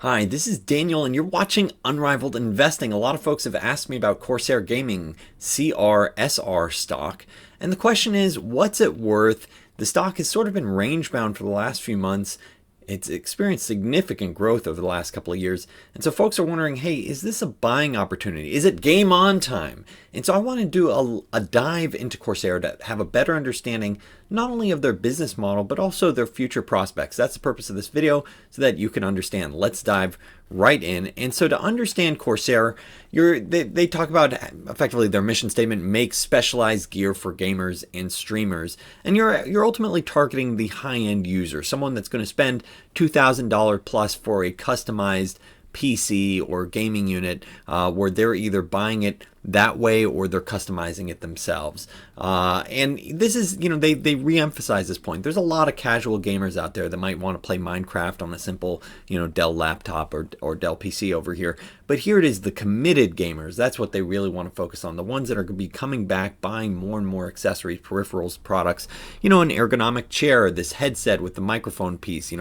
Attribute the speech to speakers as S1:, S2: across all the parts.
S1: Hi, this is Daniel, and you're watching Unrivaled Investing. A lot of folks have asked me about Corsair Gaming, CRSR stock, and the question is, what's it worth? The stock has sort of been range bound for the last few months. It's experienced significant growth over the last couple of years. And so folks are wondering, hey, is this a buying opportunity? Is it game on time? And so I want to do a dive into Corsair to have a better understanding not only of their business model, but also their future prospects. That's the purpose of this video, so that you can understand. Let's dive right in. And so to understand Corsair, they talk about effectively their mission statement: make specialized gear for gamers and streamers. And you're ultimately targeting the high-end user, someone that's going to spend $2,000 plus for a customized PC or gaming unit, where they're either buying it that way or they're customizing it themselves. And this is, they re-emphasize this point. There's a lot of casual gamers out there that might want to play Minecraft on a simple, Dell laptop or Dell PC over here. But here it is, the committed gamers. That's what they really want to focus on. The ones that are going to be coming back, buying more and more accessories, peripherals, products, an ergonomic chair, this headset with the microphone piece,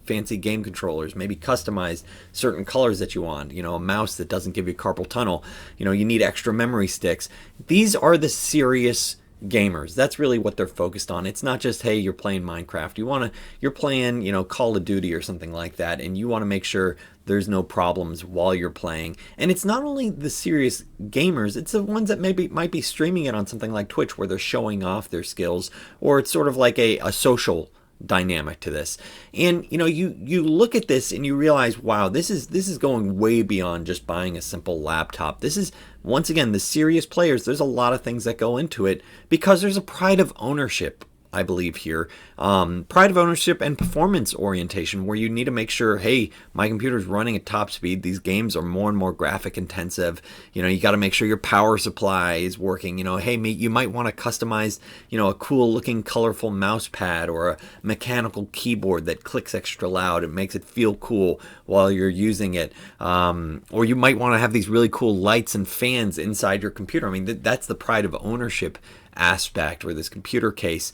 S1: fancy game controllers, maybe customized certain colors that you want, a mouse that doesn't give you carpal tunnel, you need extra memory sticks. These are the serious gamers. That's really what they're focused on. It's not just, hey, you're playing Minecraft. You're playing, Call of Duty or something like that, and you want to make sure there's no problems while you're playing. And it's not only the serious gamers, it's the ones that might be streaming it on something like Twitch, where they're showing off their skills, or it's sort of like a social dynamic to this. And you look at this and you realize, wow, this is going way beyond just buying a simple laptop. This is, once again, the serious players. There's a lot of things that go into it, because there's a pride of ownership, I believe, here. Pride of ownership and performance orientation, where you need to make sure, hey, my computer's running at top speed. These games are more and more graphic intensive. You got to make sure your power supply is working. Hey, you might want to customize, a cool looking colorful mouse pad or a mechanical keyboard that clicks extra loud and makes it feel cool while you're using it. Or you might want to have these really cool lights and fans inside your computer. I mean, that's the pride of ownership aspect, where this computer case,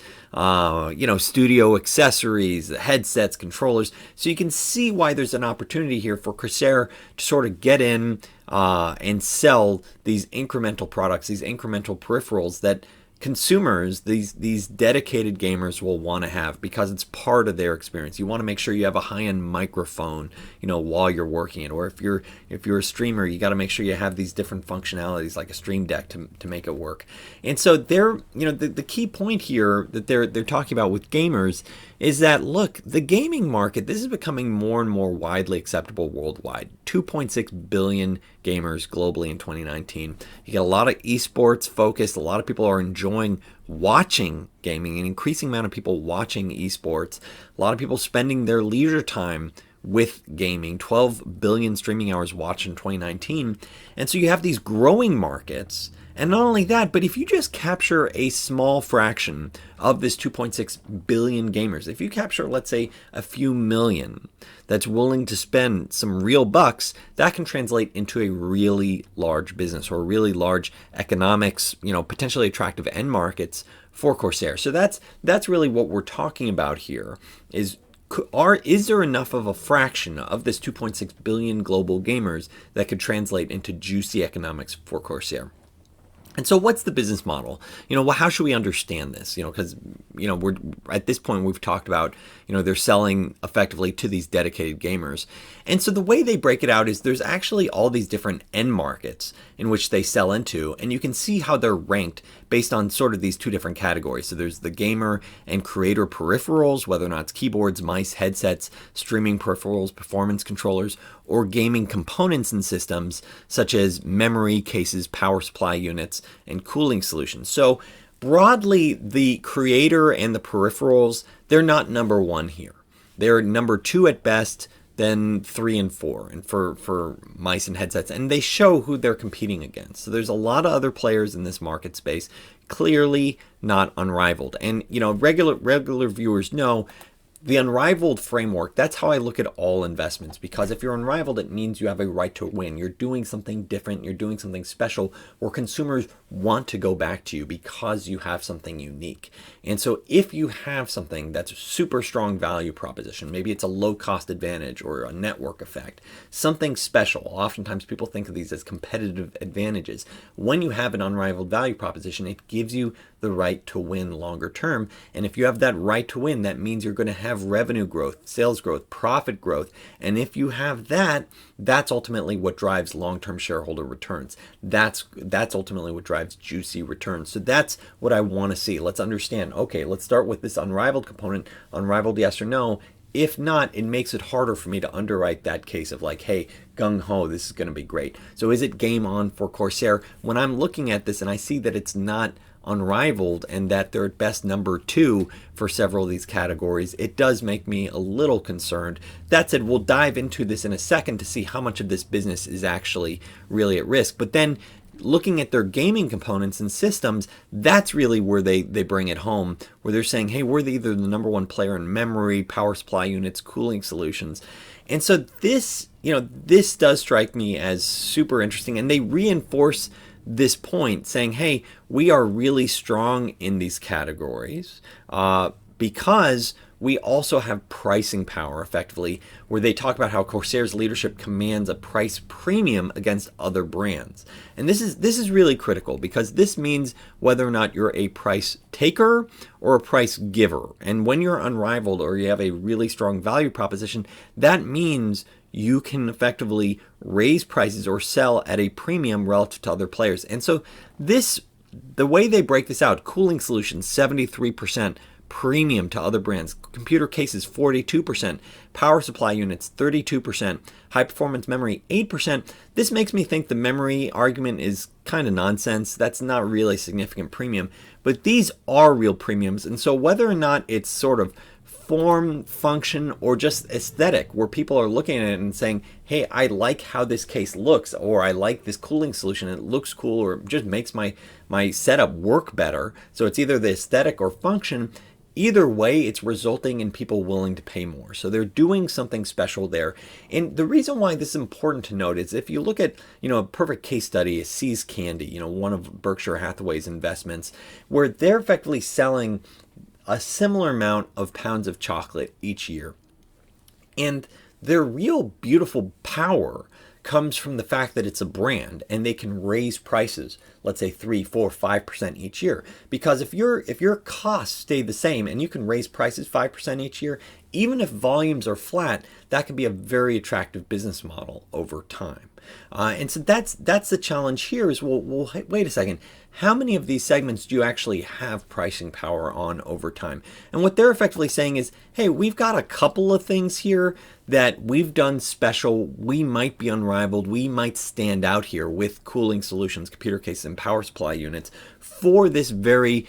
S1: studio accessories, headsets, controllers. So you can see why there's an opportunity here for Corsair to sort of get in and sell these incremental products, these incremental peripherals that consumers, these dedicated gamers, will want to have, because it's part of their experience. You want to make sure you have a high-end microphone, while you're working it. Or if you're a streamer, you got to make sure you have these different functionalities like a stream deck to make it work. And so the key point here that they're talking about with gamers is that, look, the gaming market, this is becoming more and more widely acceptable worldwide. 2.6 billion gamers globally in 2019. You get a lot of esports focused. A lot of people are enjoying watching gaming, an increasing amount of people watching esports. A lot of people spending their leisure time with gaming. 12 billion streaming hours watched in 2019. And so you have these growing markets. And not only that, but if you just capture a small fraction of this 2.6 billion gamers, if you capture, let's say, a few million that's willing to spend some real bucks, that can translate into a really large business, or a really large economics, potentially attractive end markets for Corsair. So that's really what we're talking about here. Is there enough of a fraction of this 2.6 billion global gamers that could translate into juicy economics for Corsair? And so what's the business model? How should we understand this? Because, we're at this point, we've talked about, they're selling effectively to these dedicated gamers. And so the way they break it out is there's actually all these different end markets in which they sell into, and you can see how they're ranked based on sort of these two different categories. So there's the gamer and creator peripherals, whether or not it's keyboards, mice, headsets, streaming peripherals, performance controllers, or gaming components and systems such as memory cases, power supply units, and cooling solutions. So broadly, the creator and the peripherals, they're not number one here. They're number two at best, then 3 and 4, and for mice and headsets, and they show who they're competing against. So there's a lot of other players in this market space, clearly not unrivaled. And regular viewers know the unrivaled framework, that's how I look at all investments, because if you're unrivaled, it means you have a right to win. You're doing something different, you're doing something special, where consumers want to go back to you because you have something unique. And so if you have something that's a super strong value proposition, maybe it's a low cost advantage or a network effect, something special. Oftentimes people think of these as competitive advantages. When you have an unrivaled value proposition, it gives you the right to win longer term. And if you have that right to win, that means you're going to have revenue growth, sales growth, profit growth. And if you have that, that's ultimately what drives long-term shareholder returns. That's ultimately what drives juicy returns. So that's what I want to see. Let's understand, okay, let's start with this unrivaled component, unrivaled yes or no. If not, it makes it harder for me to underwrite that case of like, hey, gung-ho, this is going to be great. So is it game on for Corsair? When I'm looking at this and I see that it's not unrivaled and that they're at best number 2 for several of these categories, it does make me a little concerned. That said, we'll dive into this in a second to see how much of this business is actually really at risk. But then looking at their gaming components and systems, that's really where they bring it home, where they're saying, hey, we're either the number 1 player in memory, power supply units, cooling solutions. And so this does strike me as super interesting, and they reinforce this point saying, hey, we are really strong in these categories because we also have pricing power, effectively, where they talk about how Corsair's leadership commands a price premium against other brands. And this is really critical, because this means whether or not you're a price taker or a price giver. And when you're unrivaled or you have a really strong value proposition, that means you can effectively raise prices or sell at a premium relative to other players. And so the way they break this out, cooling solutions, 73% premium to other brands, computer cases, 42%, power supply units, 32%, high performance memory, 8%. This makes me think the memory argument is kind of nonsense. That's not really a significant premium, but these are real premiums. And so whether or not it's sort of form, function, or just aesthetic, where people are looking at it and saying, hey, I like how this case looks, or I like this cooling solution, it looks cool, or it just makes my setup work better. So it's either the aesthetic or function. Either way, it's resulting in people willing to pay more. So they're doing something special there. And the reason why this is important to note is if you look at, a perfect case study is See's Candy, one of Berkshire Hathaway's investments, where they're effectively selling a similar amount of pounds of chocolate each year. And their real beautiful power comes from the fact that it's a brand and they can raise prices, let's say 3, 4, 5% each year. Because if your costs stay the same and you can raise prices 5% each year, even if volumes are flat, that can be a very attractive business model over time. And so that's the challenge here is, well, wait a second. How many of these segments do you actually have pricing power on over time? And what they're effectively saying is, hey, we've got a couple of things here that we've done special. We might be unrivaled. We might stand out here with cooling solutions, computer cases, and power supply units for this subsegment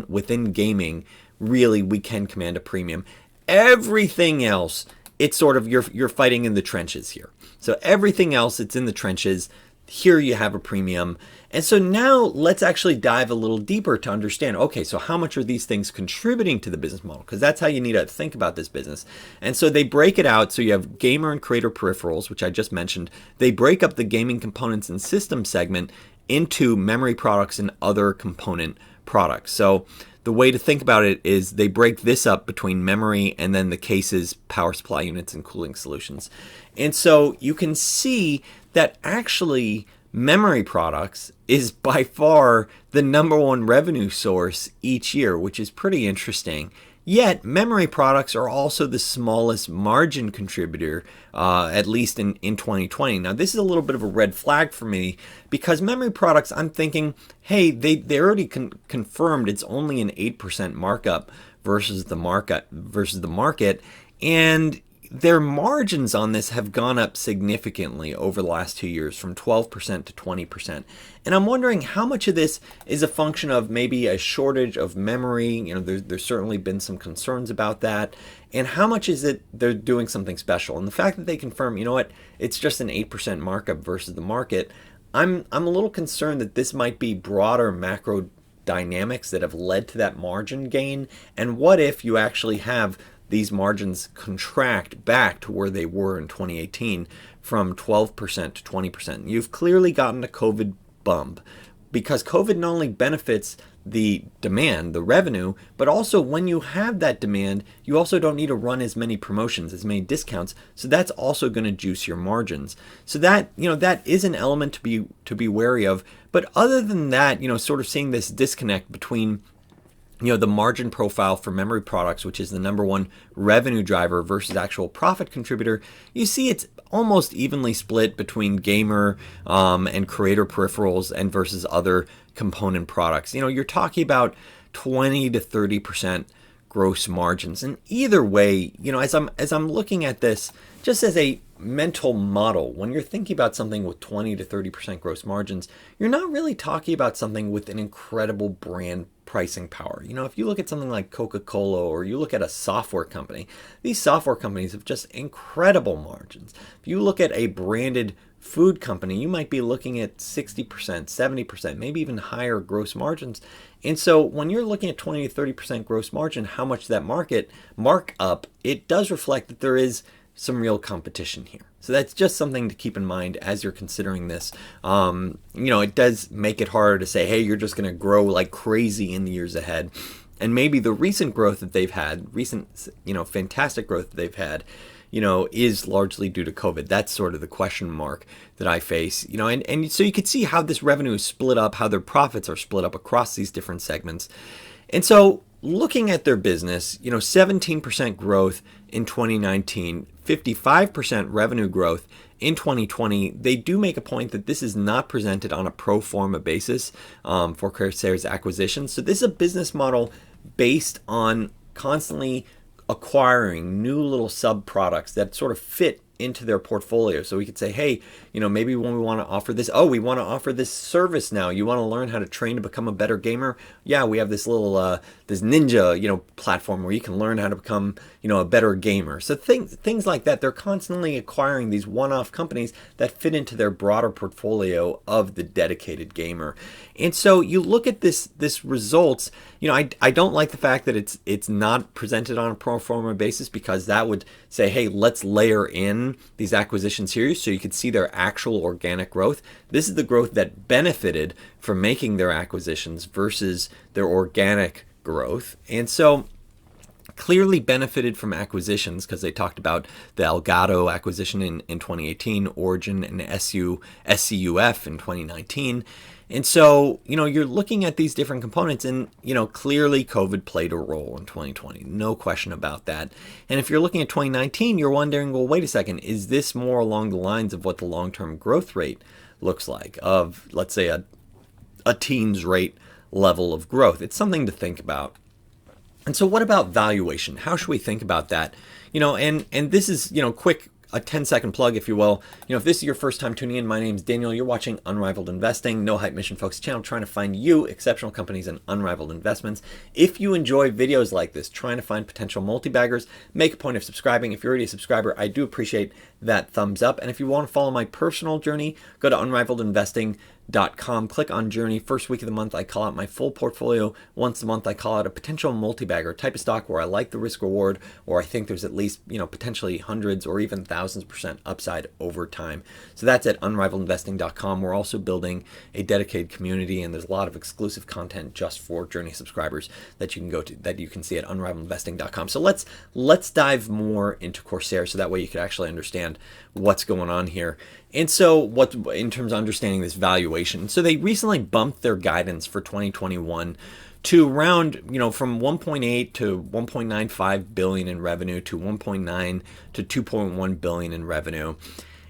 S1: within gaming. Really, we can command a premium. Everything else, it's sort of you're fighting in the trenches here. So everything else, it's in the trenches. Here you have a premium. And so now let's actually dive a little deeper to understand, okay, so how much are these things contributing to the business model? Because that's how you need to think about this business. And so they break it out. So you have gamer and creator peripherals, which I just mentioned. They break up the gaming components and system segment into memory products and other component products. So the way to think about it is they break this up between memory and then the cases, power supply units, and cooling solutions. And so you can see that actually memory products is by far the number 1 revenue source each year, which is pretty interesting. Yet memory products are also the smallest margin contributor, at least in 2020. Now this is a little bit of a red flag for me, because memory products, I'm thinking, hey, they already confirmed it's only an 8% markup versus the market, and their margins on this have gone up significantly over the last 2 years, from 12% to 20%. And I'm wondering how much of this is a function of maybe a shortage of memory. There's certainly been some concerns about that. And how much is it they're doing something special? And the fact that they confirm, it's just an 8% markup versus the market, I'm a little concerned that this might be broader macro dynamics that have led to that margin gain? And what if you actually have these margins contract back to where they were in 2018 from 12% to 20%? You've clearly gotten a COVID bump, because COVID not only benefits the demand, the revenue, but also when you have that demand, you also don't need to run as many promotions, as many discounts. So that's also going to juice your margins. So that, that is an element to be wary of. But other than that, sort of seeing this disconnect between the margin profile for memory products, which is the number one revenue driver, versus actual profit contributor, you see it's almost evenly split between gamer and creator peripherals and versus other component products. You're talking about 20 to 30% gross margins. And either way, as I'm looking at this, just as a mental model, when you're thinking about something with 20 to 30% gross margins, you're not really talking about something with an incredible brand pricing power. If you look at something like Coca-Cola, or you look at a software company, these software companies have just incredible margins. If you look at a branded food company, you might be looking at 60%, 70%, maybe even higher gross margins. And so when you're looking at 20 to 30% gross margin, how much that markup, it does reflect that there is some real competition here. So that's just something to keep in mind as you're considering this. It does make it harder to say, hey, you're just going to grow like crazy in the years ahead. And maybe the recent growth that they've had, fantastic growth that they've had, is largely due to COVID. That's sort of the question mark that I face, and so you could see how this revenue is split up, how their profits are split up across these different segments. And so looking at their business, 17% growth in 2019, 55% revenue growth in 2020. They do make a point that this is not presented on a pro forma basis for Corsair's acquisition. So this is a business model based on constantly acquiring new little sub products that sort of fit into their portfolio. So we could say, hey, maybe when we want to offer this, we want to offer this service now. You want to learn how to train to become a better gamer? Yeah, we have this little this ninja, platform where you can learn how to become, a better gamer. So things like that. They're constantly acquiring these one-off companies that fit into their broader portfolio of the dedicated gamer. And so you look at this results. I don't like the fact that it's not presented on a pro forma basis, because that would say, hey, let's layer in these acquisitions here so you could see their actual organic growth. This is the growth that benefited from making their acquisitions versus their organic growth. And so clearly benefited from acquisitions, because they talked about the Elgato acquisition in 2018, Origin and SCUF in 2019. And so, you're looking at these different components, and, clearly COVID played a role in 2020. No question about that. And if you're looking at 2019, you're wondering, well, wait a second, is this more along the lines of what the long-term growth rate looks like of, let's say, a teens rate level of growth? It's something to think about. And so what about valuation? How should we think about that? And this is, quick, a 10-second plug, if you will. If this is your first time tuning in, my name is Daniel. You're watching Unrivaled Investing, no hype mission focused channel, trying to find you exceptional companies and unrivaled investments. If you enjoy videos like this, trying to find potential multi-baggers, make a point of subscribing. If you're already a subscriber, I do appreciate that thumbs up. And if you want to follow my personal journey, go to unrivaledinvesting.com, click on journey. First week of the month, I call out my full portfolio. Once a month, I call out a potential multi-bagger, type of stock where I like the risk reward, or I think there's at least, potentially hundreds or even thousands % upside over time. So that's at unrivaledinvesting.com. We're also building a dedicated community, and there's a lot of exclusive content just for journey subscribers that you can go to, that you can see at unrivaledinvesting.com. So let's dive more into Corsair, so that way you could actually understand what's going on here. And so what, in terms of understanding this valuation, so they recently bumped their guidance for 2021 to around, from 1.8 to 1.95 billion in revenue to 1.9 to 2.1 billion in revenue.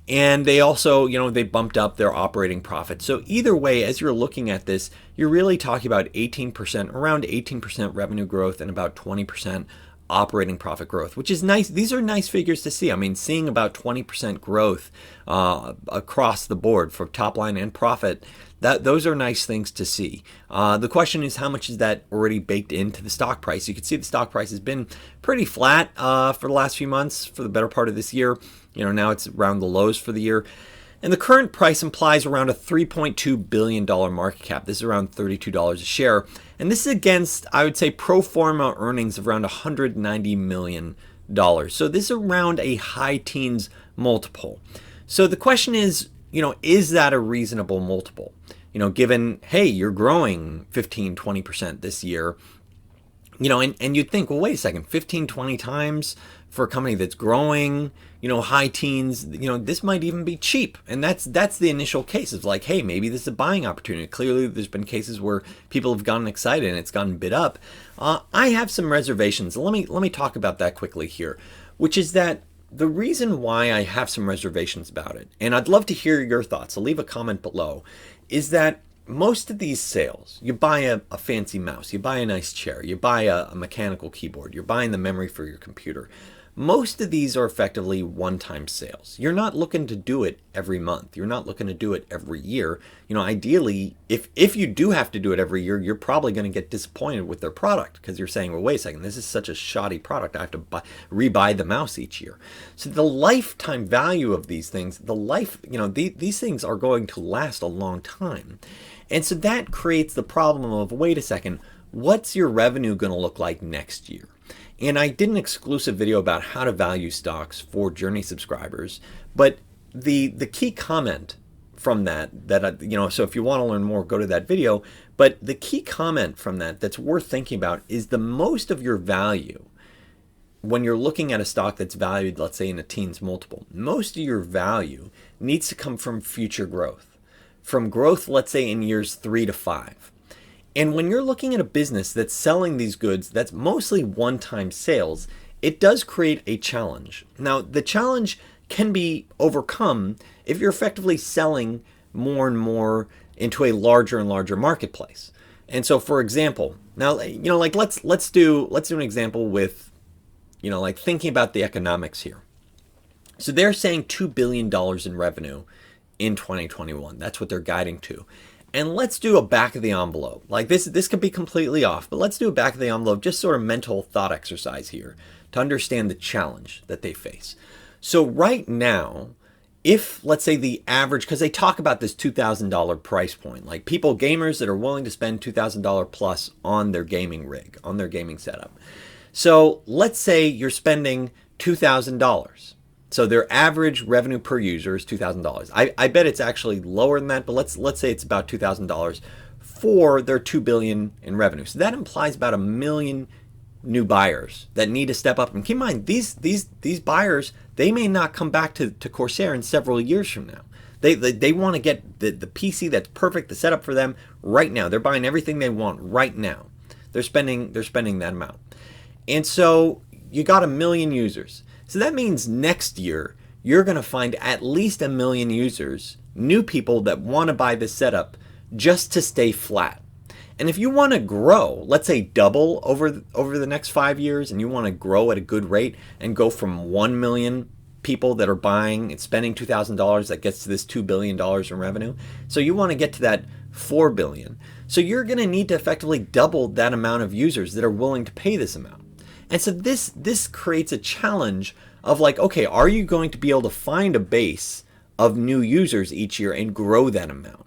S1: And they also, they bumped up their operating profit. So either way, as you're looking at this, you're really talking about 18%, around 18% revenue growth and about 20% operating profit growth, which is nice. These are nice figures to see. I mean, seeing about 20% growth across the board for top line and profit, those are nice things to see. The question is, how much is that already baked into the stock price? You can see the stock price has been pretty flat for the last few months, for the better part of this year. Now it's around the lows for the year. And the current price implies around a $3.2 billion market cap. This is around $32 a share. And this is against, I would say, pro forma earnings of around $190 million. So this is around a high teens multiple. So the question is, is that a reasonable multiple? Given, hey, you're growing 15, 20% this year, and you'd think, well, wait a second, 15, 20 times for a company that's growing, high teens, this might even be cheap. And that's the initial case. It's like, hey, maybe this is a buying opportunity. Clearly, there's been cases where people have gotten excited and it's gotten bid up. I have some reservations. Let me talk about that quickly here, which is that the reason why I have some reservations about it, and I'd love to hear your thoughts, so leave a comment below, is that most of these sales, you buy a fancy mouse, you buy a nice chair, you buy a mechanical keyboard, you're buying the memory for your computer. Most of these are effectively one-time sales. You're not looking to do it every month. You're not looking to do it every year. Ideally, if you do have to do it every year, you're probably going to get disappointed with their product because you're saying, well, wait a second, this is such a shoddy product. I have to rebuy the mouse each year. So the lifetime value of these things, these things are going to last a long time. And so that creates the problem of, wait a second, what's your revenue going to look like next year? And I did an exclusive video about how to value stocks for Journey subscribers, but the key comment from that so if you want to learn more, go to that video. But the key comment from that's worth thinking about is the most of your value when you're looking at a stock that's valued, let's say in a teens multiple, most of your value needs to come from future growth, from growth, let's say in years 3 to 5. And when you're looking at a business that's selling these goods, that's mostly one-time sales, it does create a challenge. Now, the challenge can be overcome if you're effectively selling more and more into a larger and larger marketplace. And so, for example, now, let's do an example with, thinking about the economics here. So they're saying $2 billion in revenue in 2021. That's what they're guiding to. And let's do a back of the envelope. Like this could be completely off, but let's do a back of the envelope, just sort of mental thought exercise here to understand the challenge that they face. So right now, if let's say the average, because they talk about this $2,000 price point, like gamers that are willing to spend $2,000 plus on their gaming rig, on their gaming setup. So let's say you're spending $2,000. So their average revenue per user is $2,000. I bet it's actually lower than that, but let's say it's about $2,000 for their $2 billion in revenue. So that implies about 1 million new buyers that need to step up. And keep in mind, these buyers, they may not come back to Corsair in several years from now. They want to get the PC that's perfect, the setup for them right now. They're buying everything they want right now. They're spending that amount. And so you got 1 million users. So that means next year, you're going to find at least 1 million users, new people that want to buy this setup just to stay flat. And if you want to grow, let's say double over the next 5 years, and you want to grow at a good rate and go from 1 million people that are buying and spending $2,000, that gets to this $2 billion in revenue. So you want to get to that 4 billion. So you're going to need to effectively double that amount of users that are willing to pay this amount. And so this creates a challenge of like, okay, are you going to be able to find a base of new users each year and grow that amount?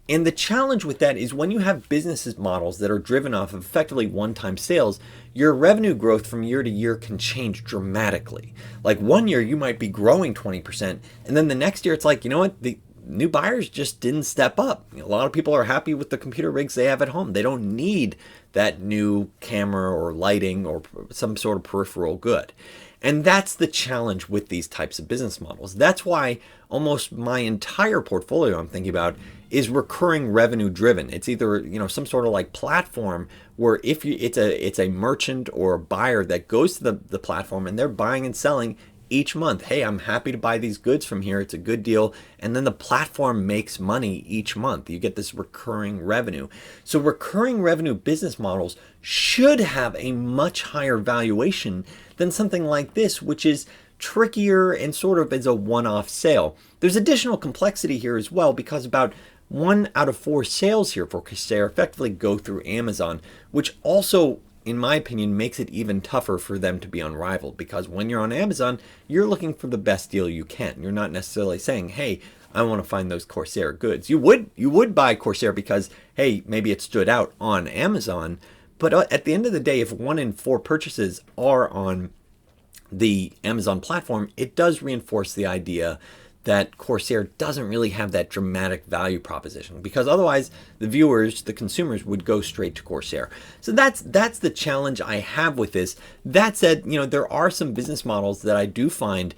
S1: And the challenge with that is when you have business models that are driven off of effectively one-time sales, your revenue growth from year to year can change dramatically. Like one year you might be growing 20%, and then the next year it's like, you know what, the new buyers just didn't step up. A lot of people are happy with the computer rigs they have at home. They don't need that new camera or lighting or some sort of peripheral good. And that's the challenge with these types of business models. That's why almost my entire portfolio I'm thinking about is recurring revenue driven. It's either, some sort of like platform where if it's a merchant or a buyer that goes to the platform and they're buying and selling each month. Hey, I'm happy to buy these goods from here. It's a good deal. And then the platform makes money each month. You get this recurring revenue. So recurring revenue business models should have a much higher valuation than something like this, which is trickier and sort of is a one-off sale. There's additional complexity here as well because about 1 out of 4 sales here for Corsair effectively go through Amazon, which also in my opinion, makes it even tougher for them to be unrivaled, because when you're on Amazon, you're looking for the best deal you can. You're not necessarily saying, hey, I want to find those Corsair goods. You would buy Corsair because, hey, maybe it stood out on Amazon, but at the end of the day, if 1 in 4 purchases are on the Amazon platform, it does reinforce the idea that Corsair doesn't really have that dramatic value proposition, because otherwise the viewers, the consumers, would go straight to Corsair. So that's the challenge I have with this. That said, there are some business models that I do find,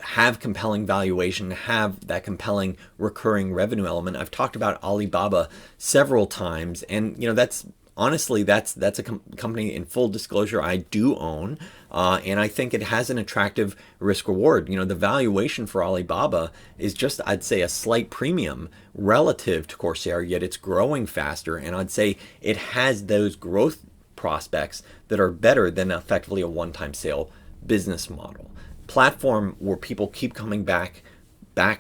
S1: have compelling valuation, have that compelling recurring revenue element. I've talked about Alibaba several times, and that's honestly, that's a company, in full disclosure, I do own, and I think it has an attractive risk reward. The valuation for Alibaba is just, I'd say, a slight premium relative to Corsair, yet it's growing faster, and I'd say it has those growth prospects that are better than effectively a one-time sale business model. Platform where people keep coming back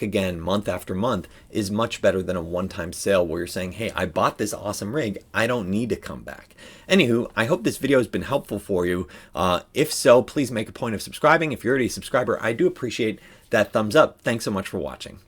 S1: again month after month is much better than a one-time sale where you're saying, hey, I bought this awesome rig, I don't need to come back. Anywho, I hope this video has been helpful for you. If so, please make a point of subscribing. If you're already a subscriber, I do appreciate that thumbs up. Thanks so much for watching.